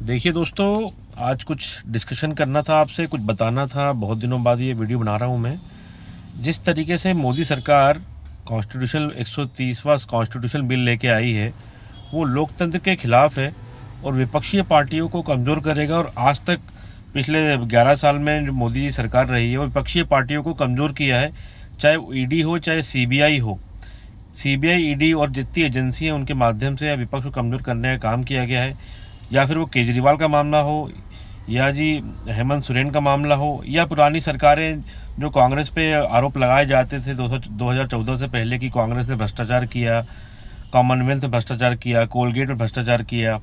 देखिए दोस्तों, आज कुछ डिस्कशन करना था आपसे, कुछ बताना था। बहुत दिनों बाद ये वीडियो बना रहा हूँ मैं। जिस तरीके से मोदी सरकार कॉन्स्टिट्यूशन 130वां कॉन्स्टिट्यूशन बिल लेके आई है, वो लोकतंत्र के खिलाफ है और विपक्षी पार्टियों को कमज़ोर करेगा। और आज तक पिछले 11 साल में जो मोदी जी सरकार रही है, वो विपक्षी पार्टियों को कमज़ोर किया है, चाहे वो ईडी हो, चाहे सीबीआई हो। सीबीआई, ईडी और जितनी एजेंसी हैं, उनके माध्यम से विपक्ष को कमज़ोर करने का काम किया गया है। या फिर वो केजरीवाल का मामला हो, या जी हेमंत सोरेन का मामला हो, या पुरानी सरकारें जो कांग्रेस पे आरोप लगाए जाते थे 2014 से पहले कि कांग्रेस ने भ्रष्टाचार किया, कॉमनवेल्थ में भ्रष्टाचार किया, कोलगेट में भ्रष्टाचार किया,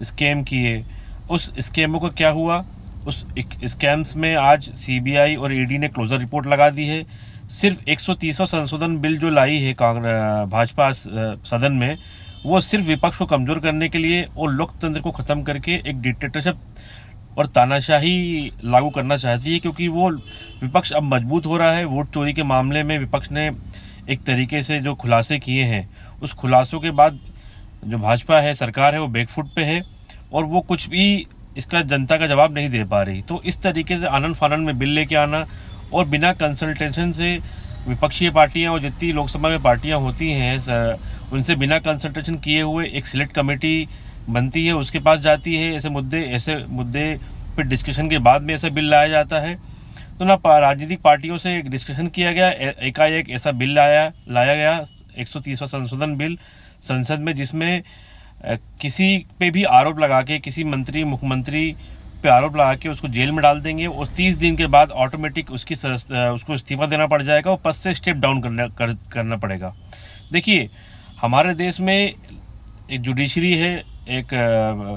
स्कैम किए। उस स्कैमों का क्या हुआ? उस स्कैम्स में आज सीबीआई और ईडी ने क्लोजर रिपोर्ट लगा दी है। सिर्फ 130वां संशोधन बिल जो लाई है भाजपा सदन में, वो सिर्फ विपक्ष को कमज़ोर करने के लिए और लोकतंत्र को ख़त्म करके एक डिक्टेटरशिप और तानाशाही लागू करना चाहती है। क्योंकि वो विपक्ष अब मजबूत हो रहा है। वोट चोरी के मामले में विपक्ष ने एक तरीके से जो खुलासे किए हैं, उस खुलासों के बाद जो भाजपा है, सरकार है, वो बैकफुट पे है और वो कुछ भी इसका जनता का जवाब नहीं दे पा रही। तो इस तरीके से आनन फानन में बिल लेके आना और बिना कंसल्टेशन से विपक्षी पार्टियां और जितनी लोकसभा में पार्टियां होती हैं, उनसे बिना कंसल्टेशन किए हुए एक सिलेक्ट कमेटी बनती है, उसके पास जाती है। ऐसे मुद्दे पर डिस्कशन के बाद में ऐसा बिल लाया जाता है। तो ना राजनीतिक पार्टियों से एक डिस्कशन किया गया, एकाएक ऐसा बिल लाया गया 130वां संशोधन बिल संसद में, जिसमें किसी पे भी आरोप लगा के, किसी मंत्री मुख्यमंत्री पे आरोप लगा के उसको जेल में डाल देंगे और 30 दिन के बाद ऑटोमेटिक उसको इस्तीफा देना पड़ जाएगा और पद से स्टेप डाउन करना पड़ेगा। देखिए, हमारे देश में एक जुडिशरी है, एक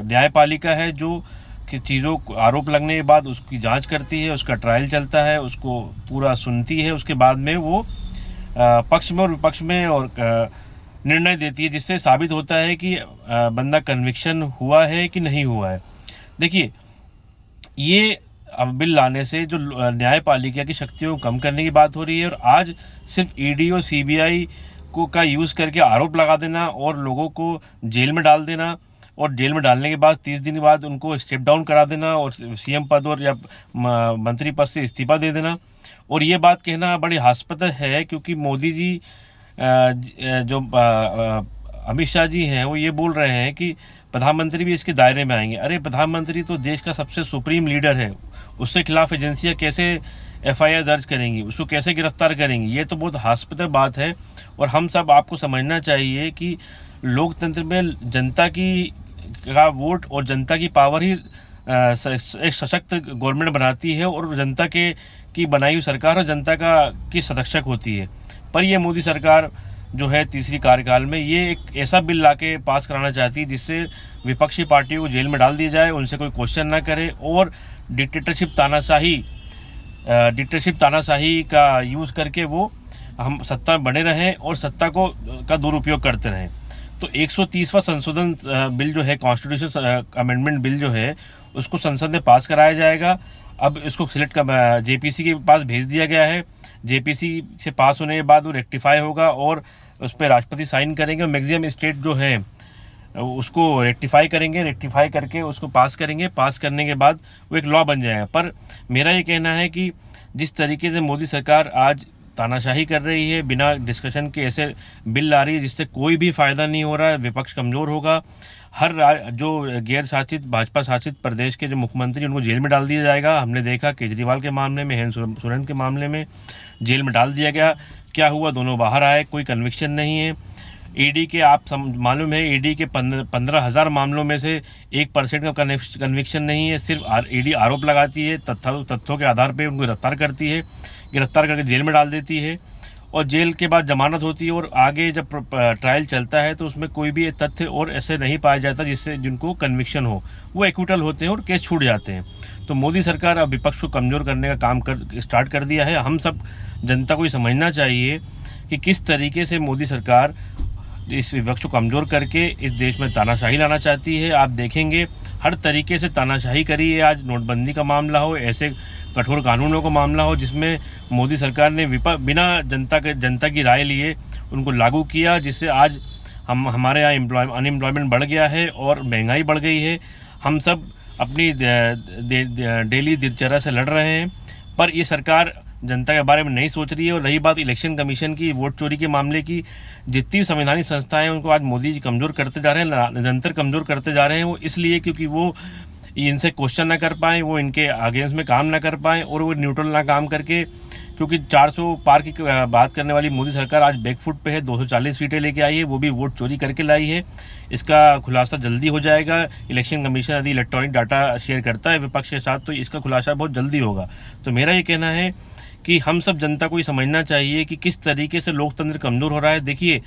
न्यायपालिका है, जो कि चीज़ों को आरोप लगने के बाद उसकी जांच करती है, उसका ट्रायल चलता है, उसको पूरा सुनती है, उसके बाद में वो पक्ष में और विपक्ष में और निर्णय देती है, जिससे साबित होता है कि बंदा कन्विक्शन हुआ है कि नहीं हुआ है। देखिए, ये अब बिल लाने से जो न्यायपालिका की शक्तियों को कम करने की बात हो रही है, और आज सिर्फ ईडी और सीबीआई का यूज़ करके आरोप लगा देना और लोगों को जेल में डाल देना, और जेल में डालने के बाद 30 दिन बाद उनको स्टेप डाउन करा देना और सीएम पद और या मंत्री पद से इस्तीफा दे देना। और ये बात कहना बड़ी हास्यास्पद है, क्योंकि मोदी जी जो अमित शाह जी हैं, वो ये बोल रहे हैं कि प्रधानमंत्री भी इसके दायरे में आएंगे। अरे, प्रधानमंत्री तो देश का सबसे सुप्रीम लीडर है, उसके खिलाफ एजेंसियां कैसे एफआईआर दर्ज करेंगी, उसको कैसे गिरफ्तार करेंगी? ये तो बहुत हास्यास्पद बात है। और हम सब आपको समझना चाहिए कि लोकतंत्र में जनता का वोट और जनता की पावर ही एक सशक्त गवर्नमेंट बनाती है, और जनता की बनाई हुई सरकार और जनता की संरक्षक होती है। पर ये मोदी सरकार जो है तीसरी कार्यकाल में, ये एक ऐसा बिल लाके पास कराना चाहती है जिससे विपक्षी पार्टियों को जेल में डाल दिया जाए, उनसे कोई क्वेश्चन ना करे, और डिक्टेटरशिप तानाशाही का यूज़ करके वो हम सत्ता में बने रहें और सत्ता का दुरुपयोग करते रहें। तो 130वां संशोधन बिल जो है, कॉन्स्टिट्यूशन अमेंडमेंट बिल जो है, उसको संसद में पास कराया जाएगा। अब इसको जेपीसी के पास भेज दिया गया है। जेपीसी से पास होने के बाद वो रेक्टिफाई होगा और उस पर राष्ट्रपति साइन करेंगे, और मैक्सिमम स्टेट जो है उसको रेक्टिफाई करेंगे, रेक्टिफाई करके उसको पास करेंगे। पास करने के बाद वो एक लॉ बन जाएगा। पर मेरा ये कहना है कि जिस तरीके से मोदी सरकार आज तानाशाही कर रही है, बिना डिस्कशन के ऐसे बिल ला रही है जिससे कोई भी फ़ायदा नहीं हो रहा है, विपक्ष कमज़ोर होगा। जो गैर शासित भाजपा शासित प्रदेश के जो मुख्यमंत्री, उनको जेल में डाल दिया जाएगा। हमने देखा केजरीवाल के मामले में, हेमंत सोरेन के मामले में जेल में डाल दिया गया। क्या हुआ? दोनों बाहर आए, कोई कन्विक्शन नहीं है। ईडी के मालूम है, ईडी के 15,000 मामलों में से 1% का कन्विक्शन नहीं है। सिर्फ ईडी आरोप लगाती है, तथ्यों के आधार पर उनको गिरफ्तार करती है, गिरफ्तार करके जेल में डाल देती है, और जेल के बाद जमानत होती है। और आगे जब ट्रायल चलता है तो उसमें कोई भी तथ्य और ऐसे नहीं पाया जाता जिनको कन्विक्शन हो, वो एक्विटल होते हैं और केस छूट जाते हैं। तो मोदी सरकार अब विपक्ष को कमज़ोर करने का काम स्टार्ट कर दिया है। हम सब जनता को ये समझना चाहिए कि किस तरीके से मोदी सरकार इस विपक्ष को कमज़ोर करके इस देश में तानाशाही लाना चाहती है। आप देखेंगे हर तरीके से तानाशाही करी है। आज नोटबंदी का मामला हो, ऐसे कठोर कानूनों का मामला हो जिसमें मोदी सरकार ने बिना जनता की राय लिए उनको लागू किया, जिससे आज हमारे यहाँ अनएम्प्लॉयमेंट बढ़ गया है और महंगाई बढ़ गई है। हम सब अपनी डेली दिनचर्या से लड़ रहे हैं, पर ये सरकार जनता के बारे में नहीं सोच रही है। और रही बात इलेक्शन कमीशन की, वोट चोरी के मामले की, जितनी संवैधानिक संस्थाएं हैं उनको आज मोदी जी कमज़ोर करते जा रहे हैं, निरंतर कमज़ोर करते जा रहे हैं। वो इसलिए क्योंकि वो इनसे क्वेश्चन ना कर पाएँ, वो इनके अगेंस्ट में काम ना कर पाएँ, और वो न्यूट्रल ना काम करके, क्योंकि 400 पार की बात करने वाली मोदी सरकार आज बैकफुट पे है, 240 सीटें लेके आई है, वो भी वोट चोरी करके लाई है। इसका खुलासा जल्दी हो जाएगा। इलेक्शन कमीशन यदि इलेक्ट्रॉनिक डाटा शेयर करता है विपक्ष के साथ, तो इसका खुलासा बहुत जल्दी होगा। तो मेरा ये कहना है कि हम सब जनता को ये समझना चाहिए कि किस तरीके से लोकतंत्र कमज़ोर हो रहा है। देखिए,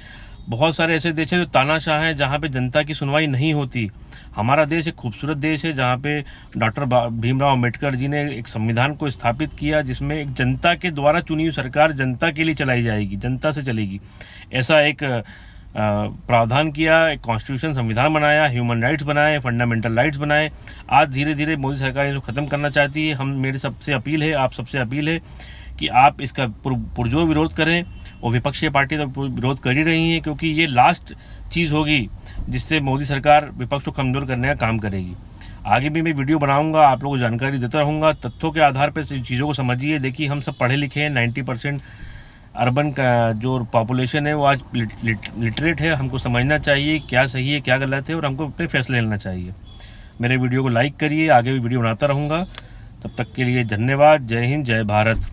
बहुत सारे ऐसे देश हैं जो तानाशाह हैं, जहाँ पे जनता की सुनवाई नहीं होती। हमारा देश एक खूबसूरत देश है, जहाँ पे डॉक्टर भीमराव अम्बेडकर जी ने एक संविधान को स्थापित किया, जिसमें एक जनता के द्वारा चुनी हुई सरकार जनता के लिए चलाई जाएगी, जनता से चलेगी, ऐसा एक प्रावधान किया, एक कॉन्स्टिट्यूशन संविधान बनाया, ह्यूमन राइट्स बनाए, फंडामेंटल राइट्स बनाए। आज धीरे धीरे मोदी सरकार इसको ख़त्म करना चाहती है। मेरी सबसे अपील है, आप सबसे अपील है कि आप इसका पुरजोर विरोध करें, और विपक्षी पार्टी तो विरोध कर ही रही है, क्योंकि ये लास्ट चीज़ होगी जिससे मोदी सरकार विपक्ष को कमज़ोर करने का काम करेगी। आगे भी मैं वीडियो बनाऊंगा, आप लोगों को जानकारी देता रहूँगा, तथ्यों के आधार पर चीज़ों को समझिए। देखिए, हम सब पढ़े लिखे हैं, 90% अर्बन का जो पॉपुलेशन है वो आज लिटरेट है। हमको समझना चाहिए क्या सही है क्या गलत है, और हमको अपने फैसले लेना चाहिए। मेरे वीडियो को लाइक करिए, आगे भी वीडियो बनाता रहूँगा। तब तक के लिए धन्यवाद। जय हिंद, जय भारत।